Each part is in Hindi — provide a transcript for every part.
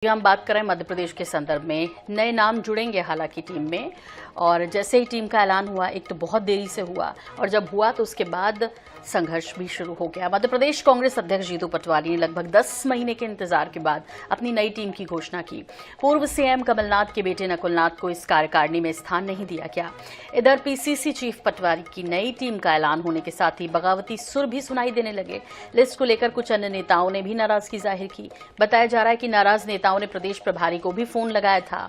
हम बात करें मध्य प्रदेश के संदर्भ में, नए नाम जुड़ेंगे हालांकि टीम में। और जैसे ही टीम का ऐलान हुआ, एक तो बहुत देरी से हुआ और जब हुआ तो उसके बाद संघर्ष भी शुरू हो गया। मध्य प्रदेश कांग्रेस अध्यक्ष जीतू पटवारी ने लगभग 10 महीने के इंतजार के बाद अपनी नई टीम की घोषणा की। पूर्व सीएम कमलनाथ के बेटे नकुलनाथ को इस कार्यकारिणी में स्थान नहीं दिया गया। इधर पीसीसी चीफ पटवारी की नई टीम का ऐलान होने के साथ ही बगावती सुर भी सुनाई देने लगे। लिस्ट को लेकर कुछ अन्य नेताओं ने भी नाराजगी जाहिर की। बताया जा रहा है कि नाराज नेताओं ने प्रदेश प्रभारी को भी फोन लगाया था।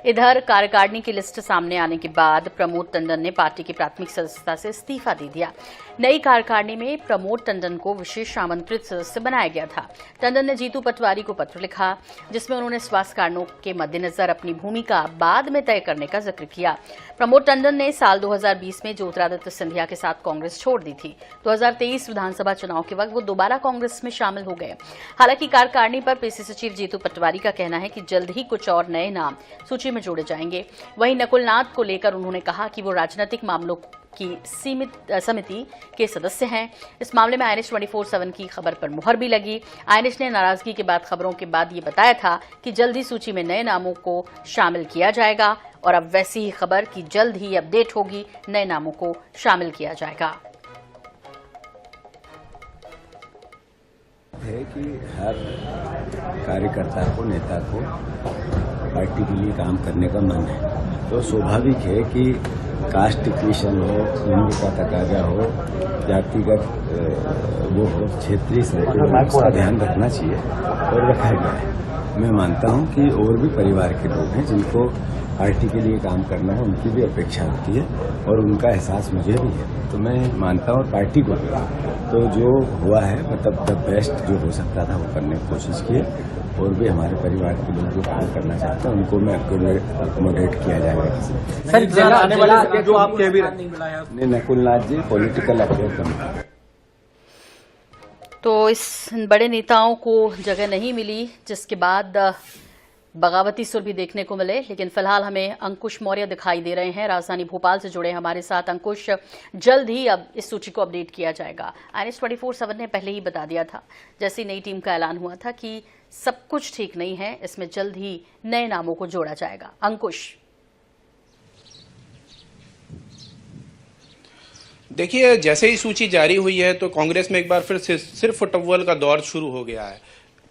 इधर कार्यकारिणी की लिस्ट सामने आने के बाद प्रमोद टंडन ने पार्टी की प्राथमिक सदस्यता से इस्तीफा दे दिया। नई कार्यकारिणी में प्रमोद टंडन को विशेष आमंत्रित सदस्य बनाया गया था। टंडन ने जीतू पटवारी को पत्र लिखा, जिसमें उन्होंने स्वास्थ्य कारणों के मद्देनजर अपनी भूमिका बाद में तय करने का जिक्र किया। प्रमोद टंडन ने साल 2020 में ज्योतिरादित्य सिंधिया के साथ कांग्रेस छोड़ दी थी। 2023 विधानसभा चुनाव के वक्त वो दोबारा कांग्रेस में शामिल हो गए। हालांकि कार्यकारिणी पर पीसीसी चीफ जीतू पटवारी का कहना है कि जल्द ही कुछ और नए नाम सूची में जोड़े जाएंगे। वहीं नकुलनाथ को लेकर उन्होंने कहा कि वो राजनीतिक मामलों की सीमित समिति के सदस्य हैं। इस मामले में आईएनएस 24/7 की खबर पर मुहर भी लगी। आईएनएस ने नाराजगी के बाद खबरों के बाद ये बताया था कि जल्द ही सूची में नए नामों को शामिल किया जाएगा और अब वैसी ही खबर कि जल्द ही अपडेट होगी, नए नामों को शामिल किया जाएगा। है कि हर कार्यकर्ता को, नेता को पार्टी के लिए काम करने का मन है, तो स्वाभाविक है कि कास्ट इक्वेशन हो, उम्र का तकाजा हो, जातिगत वो हो, क्षेत्रीय का ध्यान रखना चाहिए और रखा गया है। मैं मानता हूं कि और भी परिवार के लोग हैं जिनको पार्टी के लिए काम करना है, उनकी भी अपेक्षा होती है और उनका एहसास मुझे भी है, तो मैं मानता हूं और पार्टी को भी। तो जो हुआ है, मतलब द बेस्ट जो हो सकता था वो करने की कोशिश की है और भी हमारे परिवार के लोग जो काम करना चाहते हैं उनको मैं अकोमोडेट किया जाएगा। सर, आने वाले जो आप कह भी रहे हैं, नकुलनाथ जी पॉलिटिकल अफेयर कमेटी, तो इस बड़े नेताओं को जगह नहीं मिली, जिसके बाद बगावती सुर भी देखने को मिले। लेकिन फिलहाल हमें अंकुश मौर्य दिखाई दे रहे हैं, राजधानी भोपाल से जुड़े हमारे साथ। अंकुश, जल्द ही अब इस सूची को अपडेट किया जाएगा। आईएनएस 24/7 ने पहले ही बता दिया था, जैसे नई टीम का ऐलान हुआ था, कि सब कुछ ठीक नहीं है, इसमें जल्द ही नए नामों को जोड़ा जाएगा। अंकुश, देखिए, जैसे ही सूची जारी हुई है तो कांग्रेस में एक बार फिर सिर्फ फुटबॉल का दौर शुरू हो गया है,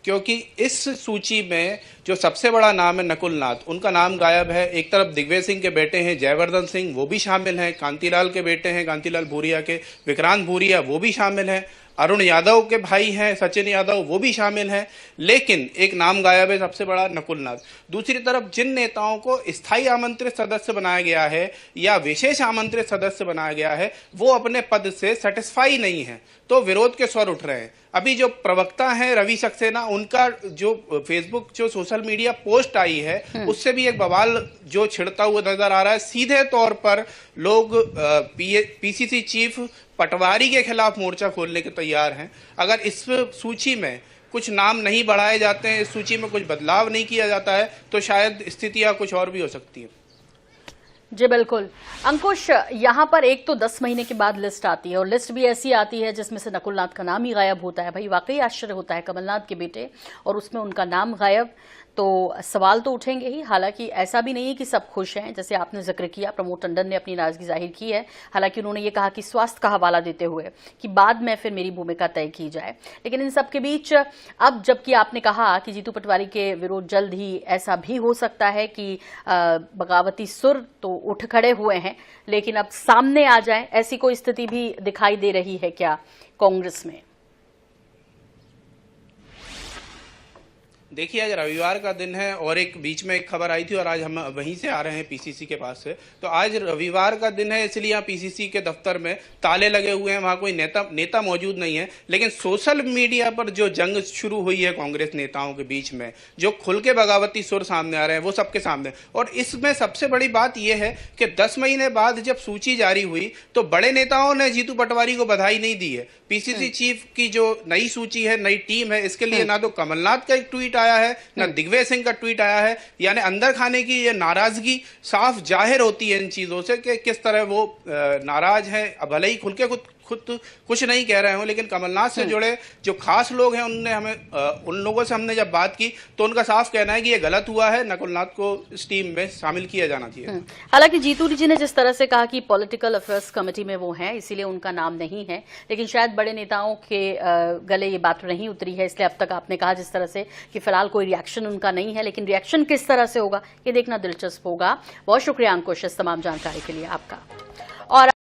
क्योंकि इस सूची में जो सबसे बड़ा नाम है नकुलनाथ, उनका नाम गायब है। एक तरफ दिग्विजय सिंह के बेटे हैं जयवर्धन सिंह, वो भी शामिल हैं। कांतिलाल के बेटे हैं, कांतिलाल भूरिया के विक्रांत भूरिया, वो भी शामिल हैं। अरुण यादव के भाई हैं सचिन यादव, वो भी शामिल हैं। लेकिन एक नाम गायब है, सबसे बड़ा नकुलनाथ। दूसरी तरफ जिन नेताओं को स्थायी आमंत्रित सदस्य बनाया गया है या विशेष आमंत्रित सदस्य बनाया गया है, वो अपने पद से सेटिस्फाई नहीं है, तो विरोध के स्वर उठ रहे हैं। अभी जो प्रवक्ता हैं रवि सक्सेना, उनका जो फेसबुक जो सोशल मीडिया पोस्ट आई है, उससे भी एक बवाल जो छिड़ता हुआ नजर आ रहा है। सीधे तौर पर लोग पीसीसी चीफ पटवारी के खिलाफ मोर्चा खोलने के तैयार हैं। अगर इस सूची में कुछ नाम नहीं बढ़ाए जाते हैं, इस सूची में कुछ बदलाव नहीं किया जाता है, तो शायद स्थितियां कुछ और भी हो सकती हैं। जी बिल्कुल। अंकुश, यहाँ पर एक तो 10 महीने के बाद लिस्ट आती है और लिस्ट भी ऐसी आती है जिसमें से नकुलनाथ का नाम ही गायब होता है। भाई वाकई आश्चर्य होता है, कमलनाथ के बेटे और उसमें उनका नाम गायब, तो सवाल तो उठेंगे ही। हालांकि ऐसा भी नहीं है कि सब खुश हैं, जैसे आपने जिक्र किया, प्रमोद टंडन ने अपनी नाराजगी जाहिर की है। हालांकि उन्होंने ये कहा कि स्वास्थ्य का हवाला देते हुए कि बाद में फिर मेरी भूमिका तय की जाए। लेकिन इन सब के बीच अब जबकि आपने कहा कि जीतू पटवारी के विरोध जल्द ही ऐसा भी हो सकता है कि बगावती सुर तो उठ खड़े हुए हैं, लेकिन अब सामने आ जाए, ऐसी कोई स्थिति भी दिखाई दे रही है क्या कांग्रेस में? देखिए, आज रविवार का दिन है और एक बीच में एक खबर आई थी और आज हम वहीं से आ रहे हैं पीसीसी के पास से। तो आज रविवार का दिन है, इसलिए यहाँ पीसीसी के दफ्तर में ताले लगे हुए हैं, वहाँ कोई नेता मौजूद नहीं है। लेकिन सोशल मीडिया पर जो जंग शुरू हुई है कांग्रेस नेताओं के बीच में, जो खुल के बगावती सुर सामने आ रहे हैं, वो सबके सामने। और इसमें सबसे बड़ी बात यह है कि 10 महीने बाद जब सूची जारी हुई तो बड़े नेताओं ने जीतू पटवारी को बधाई नहीं दी है। पीसीसी चीफ की जो नई सूची है, नई टीम है, इसके लिए ना तो कमलनाथ का एक ट्वीट आया है, ना दिग्विजय सिंह का ट्वीट आया है। यानी अंदर खाने की ये नाराजगी साफ जाहिर होती है इन चीजों से कि किस तरह वो नाराज है। भले ही खुद कुछ नहीं कह रहे हो, लेकिन कमलनाथ से जुड़े जो खास लोग हैं उनने हमें उन लोगों से हमने जब बात की तो उनका साफ कहना है कि ये गलत हुआ है, नकुलनाथ को इस टीम में शामिल किया जाना चाहिए। हालांकि जीतू जी ने जिस तरह से कहा कि पॉलिटिकल अफेयर्स कमेटी में वो हैं, इसीलिए उनका नाम नहीं है, लेकिन शायद बड़े नेताओं के गले ये बात नहीं उतरी है, इसलिए अब तक आपने कहा जिस तरह से कि फिलहाल कोई रिएक्शन उनका नहीं है, लेकिन रिएक्शन किस तरह से होगा ये देखना दिलचस्प होगा। बहुत शुक्रिया अंकुश इस तमाम जानकारी के लिए आपका। और